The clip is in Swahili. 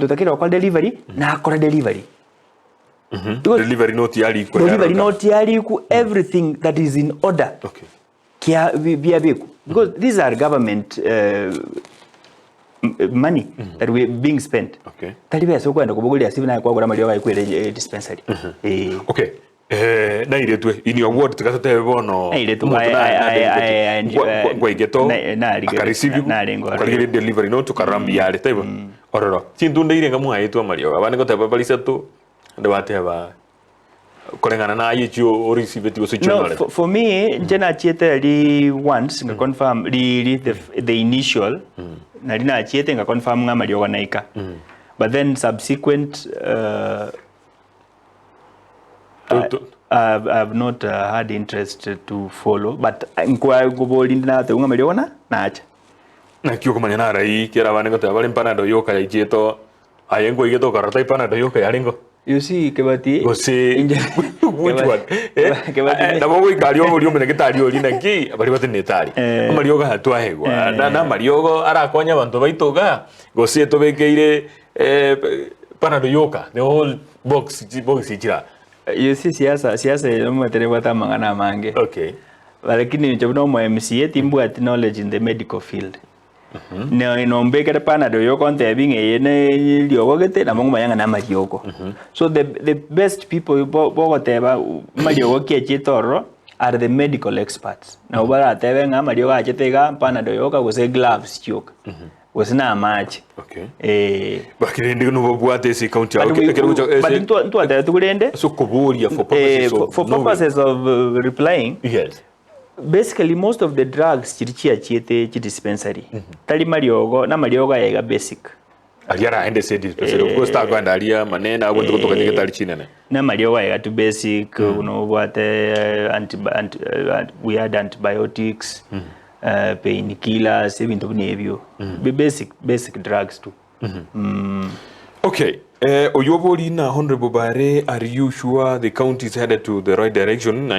tutakira kwa delivery na akora delivery. Delivery note yali ku delivery note yali ku everything that is in order. Okay. Kia via beku because these are government money that we being spent. Okay. Talibe so kwenda kubugulia sivi na kwa gura mali yoga ikwere dispensary. Okay. Na ile tu in your word tukatete bono. Na ile tu kwa igeto akareceive kwa ile delivery note tukarambi yale taibo. Ororo. Chintunde ile ngamu aitu mali yoga bane kote balisa tu ndewate ba kulingana na yicho or receive it was no for me jena chiete li once nga confirm li the initial na lina chiete nga confirm nga mali naika but then subsequent I've not had interest to follow but nkwa goboli na te nga mali na acha na kyo kumanya na rai kera bane kote bale panado yoka yicheto ayengo igeto karata ipanado yoka yarengo. You see, Kebati. Gusii. Which one? Kebati. Na mwo ikario muri omene gitario ri naki bari bate netari. Marioga hatwa hegwa. Na mariogo arakonya bantu baitoga. Gusii tobekeire panado yoka. The whole box ichira. You see siasa no matere bata mangana mange. Okay. Lakini nchobno mo MCA timbu at knowledge in the medical field. No mbekere panado yoko ntebinge yene lyogo gete na mongo mayanga na mariogo. So the best people bogo teba mariogo kiechitoro are the medical experts. Na ubara tebe nga mariogo achetega panado yoka gose gloves choka. Gose na match. Okay. Bakirende no bwate si county but ntu ate tukulende so kuburia for purposes of replying. Yes. Basically most of the drugs chirichia chiete dispensary tali mariogo na mariogo ya basic aliara ende say dispensary of course ta kwanda alia manena agonto kutoka nyingi tali chinene na mariogo ya tu basic uno what we had antibiotics painkillers ebintu binebyo basic drugs too. Okay. Oyobori na Honorable Obare, are you sure the county is headed to the right direction?